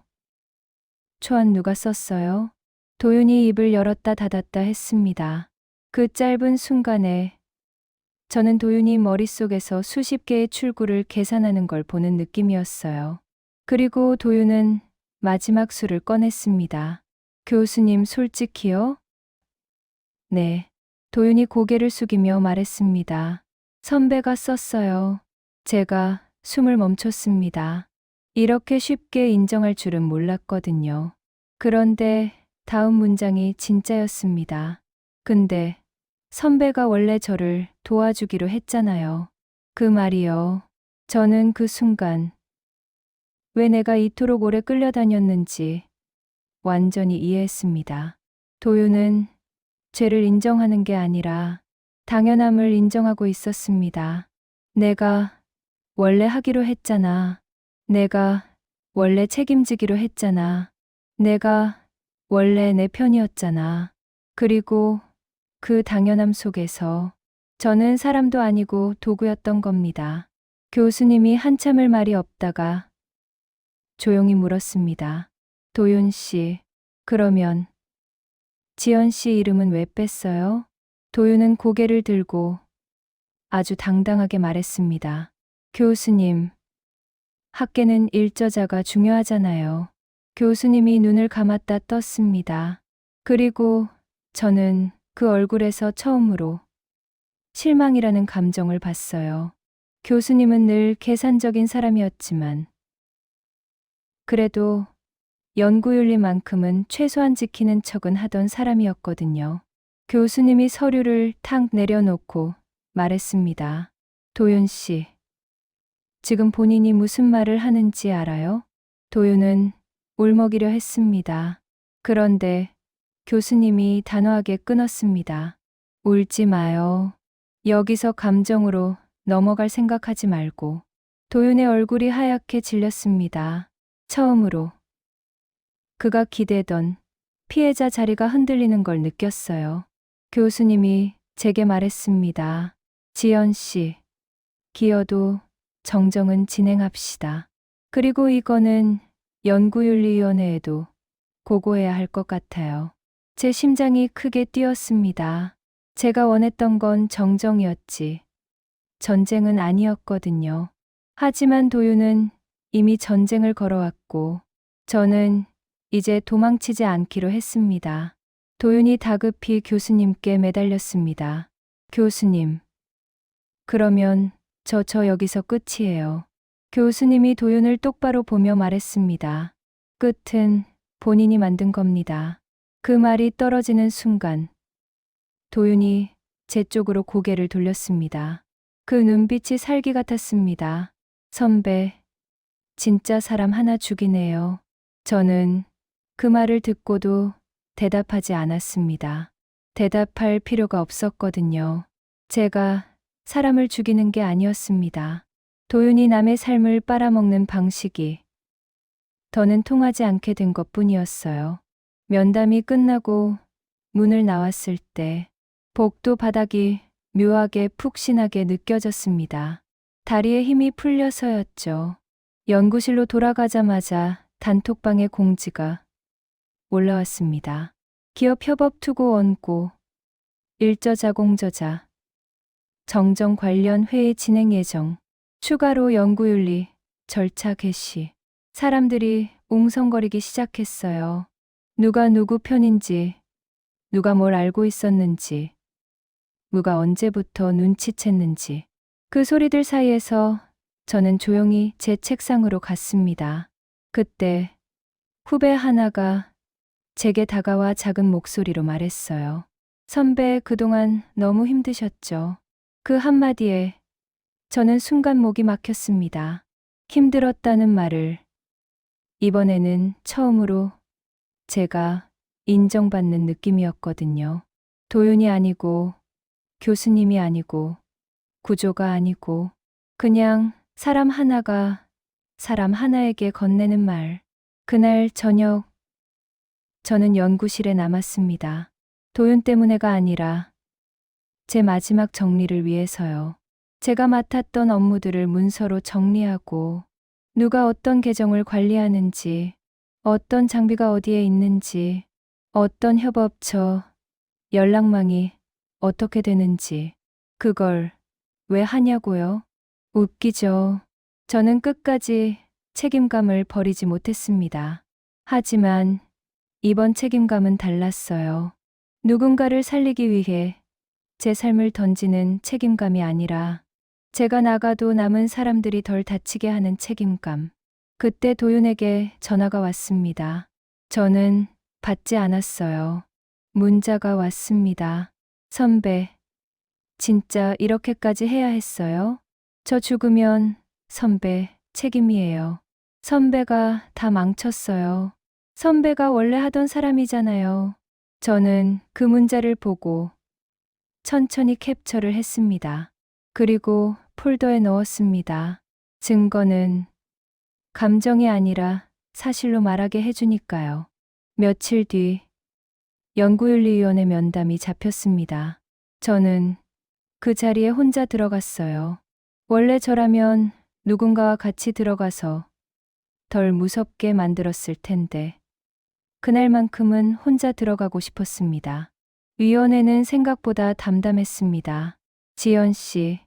초안 누가 썼어요? 도윤이 입을 열었다 닫았다 했습니다. 그 짧은 순간에 저는 도윤이 머릿속에서 수십 개의 출구를 계산하는 걸 보는 느낌이었어요. 그리고 도윤은 마지막 수를 꺼냈습니다. 교수님 솔직히요? 네. 도윤이 고개를 숙이며 말했습니다. 선배가 썼어요. 제가 숨을 멈췄습니다. 이렇게 쉽게 인정할 줄은 몰랐거든요. 그런데 다음 문장이 진짜였습니다. 근데 선배가 원래 저를 도와주기로 했잖아요. 그 말이요. 저는 그 순간 왜 내가 이토록 오래 끌려다녔는지 완전히 이해했습니다. 도윤은 죄를 인정하는 게 아니라 당연함을 인정하고 있었습니다. 내가 원래 하기로 했잖아. 내가 원래 책임지기로 했잖아. 내가 원래 내 편이었잖아. 그리고 그 당연함 속에서 저는 사람도 아니고 도구였던 겁니다. 교수님이 한참을 말이 없다가 조용히 물었습니다. 도윤 씨, 그러면 지연 씨 이름은 왜 뺐어요? 도윤은 고개를 들고 아주 당당하게 말했습니다. 교수님, 학계는 일저자가 중요하잖아요. 교수님이 눈을 감았다 떴습니다. 그리고 저는 그 얼굴에서 처음으로 실망이라는 감정을 봤어요. 교수님은 늘 계산적인 사람이었지만 그래도 연구윤리만큼은 최소한 지키는 척은 하던 사람이었거든요. 교수님이 서류를 탁 내려놓고 말했습니다. 도윤 씨, 지금 본인이 무슨 말을 하는지 알아요? 도윤은 울먹이려 했습니다. 그런데 교수님이 단호하게 끊었습니다. 울지 마요. 여기서 감정으로 넘어갈 생각하지 말고. 도윤의 얼굴이 하얗게 질렸습니다. 처음으로 그가 기대던 피해자 자리가 흔들리는 걸 느꼈어요. 교수님이 제게 말했습니다. 지연 씨, 기여도 정정은 진행합시다. 그리고 이거는 연구윤리위원회에도 고고해야 할 것 같아요. 제 심장이 크게 뛰었습니다. 제가 원했던 건 정정이었지. 전쟁은 아니었거든요. 하지만 도윤은 이미 전쟁을 걸어왔고 저는 이제 도망치지 않기로 했습니다. 도윤이 다급히 교수님께 매달렸습니다. 교수님, 그러면 저 여기서 끝이에요. 교수님이 도윤을 똑바로 보며 말했습니다. 끝은 본인이 만든 겁니다. 그 말이 떨어지는 순간 도윤이 제 쪽으로 고개를 돌렸습니다. 그 눈빛이 살기 같았습니다. 선배, 진짜 사람 하나 죽이네요. 저는 그 말을 듣고도 대답하지 않았습니다. 대답할 필요가 없었거든요. 제가 사람을 죽이는 게 아니었습니다. 도윤이 남의 삶을 빨아먹는 방식이 더는 통하지 않게 된 것뿐이었어요. 면담이 끝나고 문을 나왔을 때 복도 바닥이 묘하게 푹신하게 느껴졌습니다. 다리에 힘이 풀려서였죠. 연구실로 돌아가자마자 단톡방에 공지가 올라왔습니다. 기업 협업 투고 원고, 일저자 공저자, 정정 관련 회의 진행 예정, 추가로 연구윤리, 절차 개시. 사람들이 웅성거리기 시작했어요. 누가 누구 편인지, 누가 뭘 알고 있었는지, 누가 언제부터 눈치챘는지. 그 소리들 사이에서 저는 조용히 제 책상으로 갔습니다. 그때 후배 하나가 제게 다가와 작은 목소리로 말했어요. 선배, 그동안 너무 힘드셨죠? 그 한마디에 저는 순간 목이 막혔습니다. 힘들었다는 말을 이번에는 처음으로 제가 인정받는 느낌이었거든요. 도윤이 아니고 교수님이 아니고 구조가 아니고 그냥 사람 하나가 사람 하나에게 건네는 말. 그날 저녁 저는 연구실에 남았습니다. 도윤 때문에가 아니라 제 마지막 정리를 위해서요. 제가 맡았던 업무들을 문서로 정리하고 누가 어떤 계정을 관리하는지, 어떤 장비가 어디에 있는지, 어떤 협업처, 연락망이 어떻게 되는지, 그걸 왜 하냐고요? 웃기죠. 저는 끝까지 책임감을 버리지 못했습니다. 하지만 이번 책임감은 달랐어요. 누군가를 살리기 위해 제 삶을 던지는 책임감이 아니라 제가 나가도 남은 사람들이 덜 다치게 하는 책임감. 그때 도윤에게 전화가 왔습니다. 저는 받지 않았어요. 문자가 왔습니다. 선배, 진짜 이렇게까지 해야 했어요? 저 죽으면 선배 책임이에요. 선배가 다 망쳤어요. 선배가 원래 하던 사람이잖아요. 저는 그 문자를 보고 천천히 캡처를 했습니다. 그리고 폴더에 넣었습니다. 증거는 감정이 아니라 사실로 말하게 해주니까요. 며칠 뒤 연구윤리위원회 면담이 잡혔습니다. 저는 그 자리에 혼자 들어갔어요. 원래 저라면 누군가와 같이 들어가서 덜 무섭게 만들었을 텐데 그날만큼은 혼자 들어가고 싶었습니다. 위원회는 생각보다 담담했습니다. 지연 씨,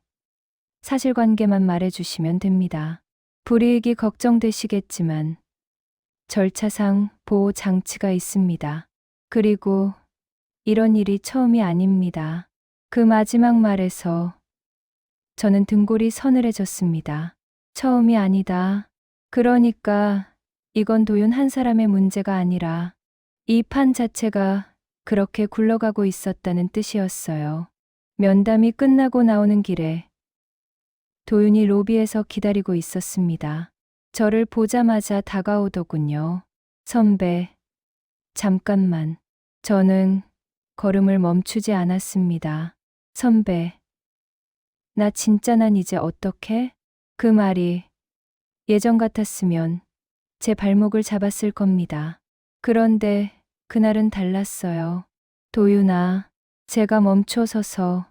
사실관계만 말해주시면 됩니다. 불이익이 걱정되시겠지만 절차상 보호 장치가 있습니다. 그리고 이런 일이 처음이 아닙니다. 그 마지막 말에서 저는 등골이 서늘해졌습니다. 처음이 아니다. 그러니까 이건 도윤 한 사람의 문제가 아니라 이 판 자체가 그렇게 굴러가고 있었다는 뜻이었어요. 면담이 끝나고 나오는 길에 도윤이 로비에서 기다리고 있었습니다. 저를 보자마자 다가오더군요. 선배, 잠깐만. 저는 걸음을 멈추지 않았습니다. 선배, 난 이제 어떡해? 그 말이 예전 같았으면 제 발목을 잡았을 겁니다. 그런데 그날은 달랐어요. 도윤아, 제가 멈춰서서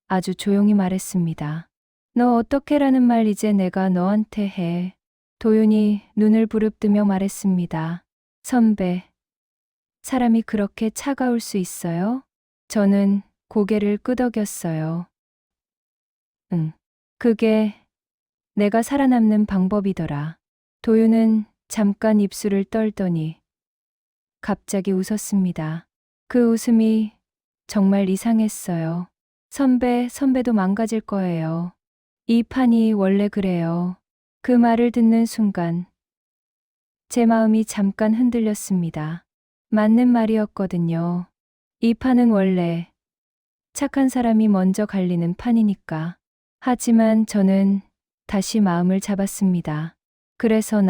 아주 조용히 말했습니다. 너 어떡해라는 말 이제 내가 너한테 해. 도윤이 눈을 부릅뜨며 말했습니다. 선배, 사람이 그렇게 차가울 수 있어요? 저는 고개를 끄덕였어요. 응, 그게 내가 살아남는 방법이더라. 도윤은 잠깐 입술을 떨더니 갑자기 웃었습니다. 그 웃음이 정말 이상했어요. 선배도 망가질 거예요. 이 판이 원래 그래요. 그 말을 듣는 순간 제 마음이 잠깐 흔들렸습니다. 맞는 말이었거든요. 이 판은 원래 착한 사람이 먼저 갈리는 판이니까. 하지만 저는 다시 마음을 잡았습니다. 그래서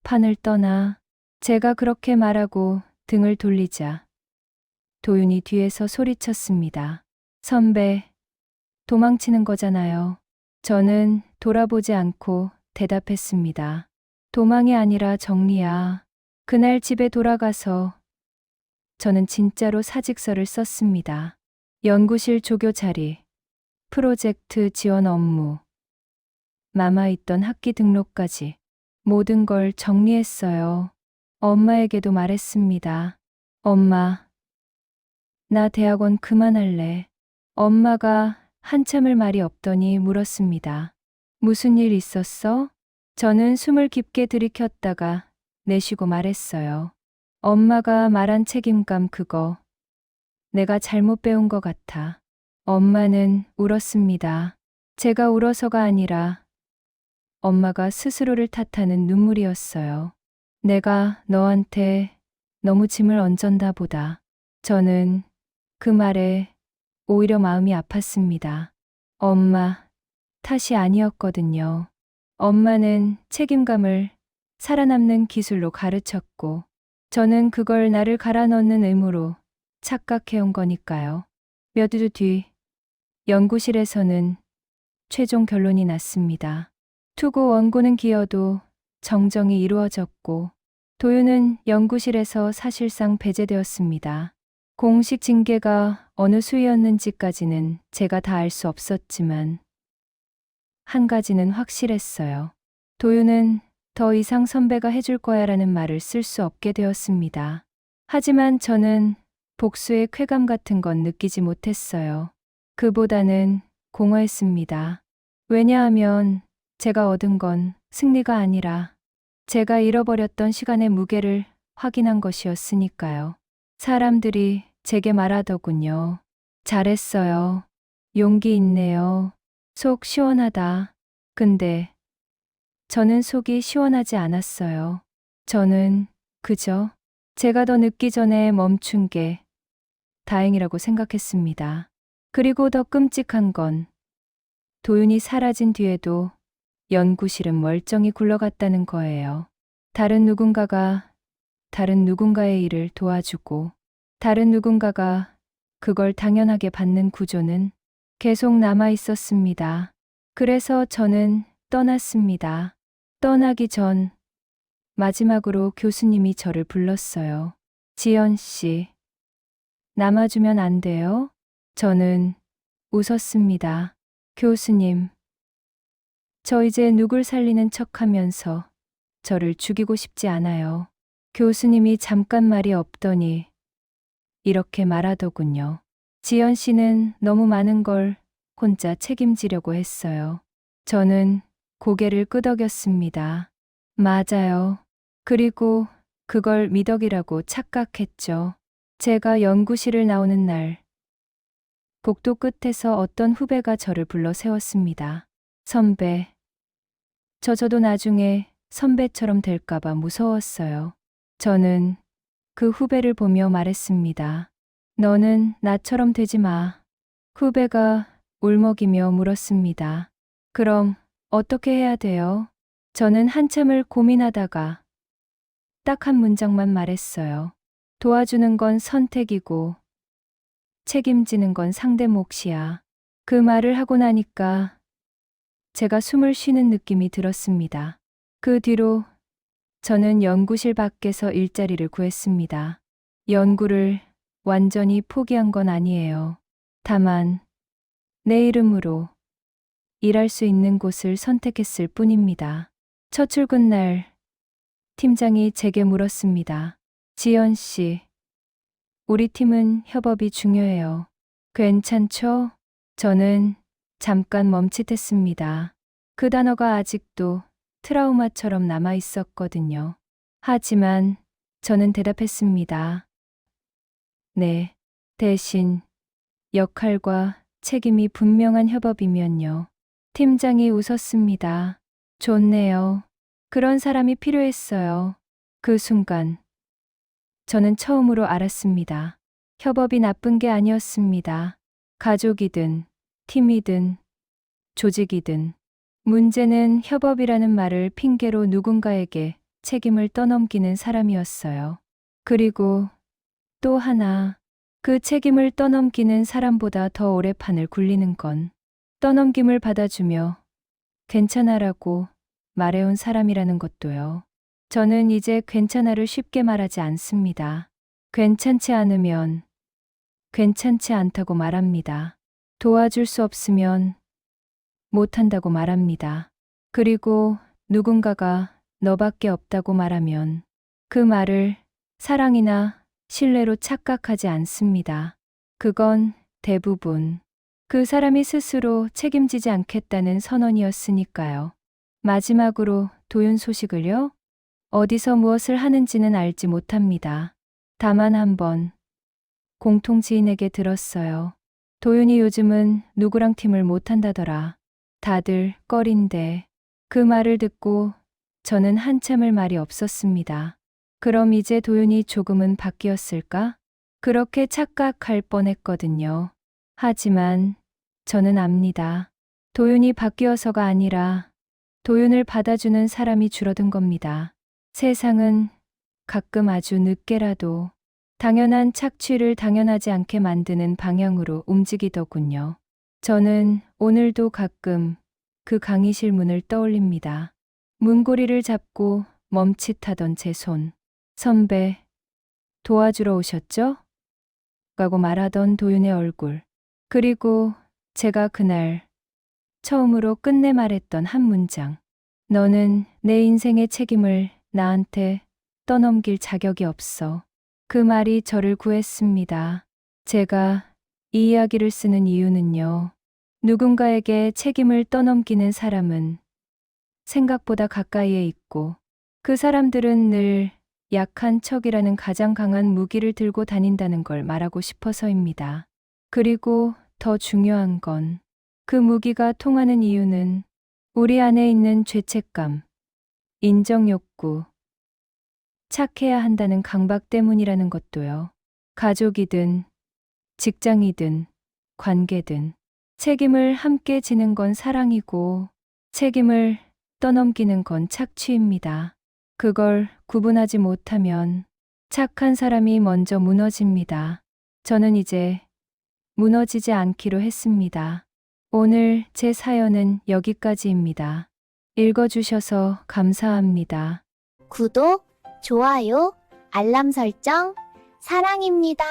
판을 떠나. 제가 그렇게 말하고 등을 돌리자 도윤이 뒤에서 소리쳤습니다. 선배, 도망치는 거잖아요. 저는 돌아보지 않고 대답했습니다. 도망이 아니라 정리야. 그날 집에 돌아가서 저는 진짜로 사직서를 썼습니다. 연구실 조교 자리, 프로젝트 지원 업무, 남아있던 학기 등록까지 모든 걸 정리했어요. 엄마에게도 말했습니다. 엄마, 나 대학원 그만할래. 엄마가 한참을 말이 없더니 물었습니다. 무슨 일 있었어? 저는 숨을 깊게 들이켰다가 내쉬고 말했어요. 엄마가 말한 책임감 그거 내가 잘못 배운 것 같아. 엄마는 울었습니다. 제가 울어서가 아니라 엄마가 스스로를 탓하는 눈물이었어요. 내가 너한테 너무 짐을 얹었나 보다. 저는 그 말에 오히려 마음이 아팠습니다. 엄마 탓이 아니었거든요. 엄마는 책임감을 살아남는 기술로 가르쳤고 저는 그걸 나를 갈아 넣는 의무로 착각해온 거니까요. 몇 주 뒤 연구실에서는 최종 결론이 났습니다. 투고 원고는 기어도 정정이 이루어졌고 도윤은 연구실에서 사실상 배제되었습니다. 공식 징계가 어느 수위였는지까지는 제가 다 알 수 없었지만 한 가지는 확실했어요. 도윤은 더 이상 선배가 해줄 거야라는 말을 쓸 수 없게 되었습니다. 하지만 저는 복수의 쾌감 같은 건 느끼지 못했어요. 그보다는 공허했습니다. 왜냐하면 제가 얻은 건 승리가 아니라 제가 잃어버렸던 시간의 무게를 확인한 것이었으니까요. 사람들이 제게 말하더군요. 잘했어요. 용기 있네요. 속 시원하다. 근데 저는 속이 시원하지 않았어요. 저는 그저 제가 더 늦기 전에 멈춘 게 다행이라고 생각했습니다. 그리고 더 끔찍한 건 도윤이 사라진 뒤에도 연구실은 멀쩡히 굴러갔다는 거예요. 다른 누군가가 다른 누군가의 일을 도와주고 다른 누군가가 그걸 당연하게 받는 구조는 계속 남아 있었습니다. 그래서 저는 떠났습니다. 떠나기 전 마지막으로 교수님이 저를 불렀어요. 지연 씨, 남아주면 안 돼요? 저는 웃었습니다. 교수님, 저 이제 누굴 살리는 척 하면서 저를 죽이고 싶지 않아요. 교수님이 잠깐 말이 없더니 이렇게 말하더군요. 지연 씨는 너무 많은 걸 혼자 책임지려고 했어요. 저는 고개를 끄덕였습니다. 맞아요. 그리고 그걸 미덕이라고 착각했죠. 제가 연구실을 나오는 날, 복도 끝에서 어떤 후배가 저를 불러 세웠습니다. 선배. 저도 나중에 선배처럼 될까봐 무서웠어요. 저는 그 후배를 보며 말했습니다. 너는 나처럼 되지 마. 후배가 울먹이며 물었습니다. 그럼 어떻게 해야 돼요? 저는 한참을 고민하다가 딱 한 문장만 말했어요. 도와주는 건 선택이고 책임지는 건 상대 몫이야. 그 말을 하고 나니까 제가 숨을 쉬는 느낌이 들었습니다. 그 뒤로 저는 연구실 밖에서 일자리를 구했습니다. 연구를 완전히 포기한 건 아니에요. 다만 내 이름으로 일할 수 있는 곳을 선택했을 뿐입니다. 첫 출근 날 팀장이 제게 물었습니다. 지연 씨, 우리 팀은 협업이 중요해요. 괜찮죠? 저는 잠깐 멈칫했습니다. 그 단어가 아직도 트라우마처럼 남아 있었거든요. 하지만 저는 대답했습니다. 네. 대신 역할과 책임이 분명한 협업이면요. 팀장이 웃었습니다. 좋네요. 그런 사람이 필요했어요. 그 순간 저는 처음으로 알았습니다. 협업이 나쁜 게 아니었습니다. 가족이든 팀이든 조직이든 문제는 협업이라는 말을 핑계로 누군가에게 책임을 떠넘기는 사람이었어요. 그리고 또 하나, 그 책임을 떠넘기는 사람보다 더 오래 판을 굴리는 건 떠넘김을 받아주며 괜찮아라고 말해온 사람이라는 것도요. 저는 이제 괜찮아를 쉽게 말하지 않습니다. 괜찮지 않으면 괜찮지 않다고 말합니다. 도와줄 수 없으면 못한다고 말합니다. 그리고 누군가가 너밖에 없다고 말하면 그 말을 사랑이나 신뢰로 착각하지 않습니다. 그건 대부분 그 사람이 스스로 책임지지 않겠다는 선언이었으니까요. 마지막으로 도윤 소식을요? 어디서 무엇을 하는지는 알지 못합니다. 다만 한번 공통 지인에게 들었어요. 도윤이 요즘은 누구랑 팀을 못한다더라. 다들 꺼린데. 그 말을 듣고 저는 한참을 말이 없었습니다. 그럼 이제 도윤이 조금은 바뀌었을까? 그렇게 착각할 뻔했거든요. 하지만 저는 압니다. 도윤이 바뀌어서가 아니라 도윤을 받아주는 사람이 줄어든 겁니다. 세상은 가끔 아주 늦게라도 당연한 착취를 당연하지 않게 만드는 방향으로 움직이더군요. 저는 오늘도 가끔 그 강의실 문을 떠올립니다. 문고리를 잡고 멈칫하던 제 손. 선배, 도와주러 오셨죠? 라고 말하던 도윤의 얼굴. 그리고 제가 그날 처음으로 끝내 말했던 한 문장. 너는 내 인생의 책임을 나한테 떠넘길 자격이 없어. 그 말이 저를 구했습니다. 제가 이 이야기를 쓰는 이유는요. 누군가에게 책임을 떠넘기는 사람은 생각보다 가까이에 있고 그 사람들은 늘 약한 척이라는 가장 강한 무기를 들고 다닌다는 걸 말하고 싶어서입니다. 그리고 더 중요한 건 그 무기가 통하는 이유는 우리 안에 있는 죄책감, 인정 욕구, 착해야 한다는 강박 때문이라는 것도요. 가족이든 직장이든 관계든 책임을 함께 지는 건 사랑이고 책임을 떠넘기는 건 착취입니다. 그걸 구분하지 못하면 착한 사람이 먼저 무너집니다. 저는 이제 무너지지 않기로 했습니다. 오늘 제 사연은 여기까지입니다. 읽어주셔서 감사합니다. 구독, 좋아요, 알람 설정, 사랑입니다.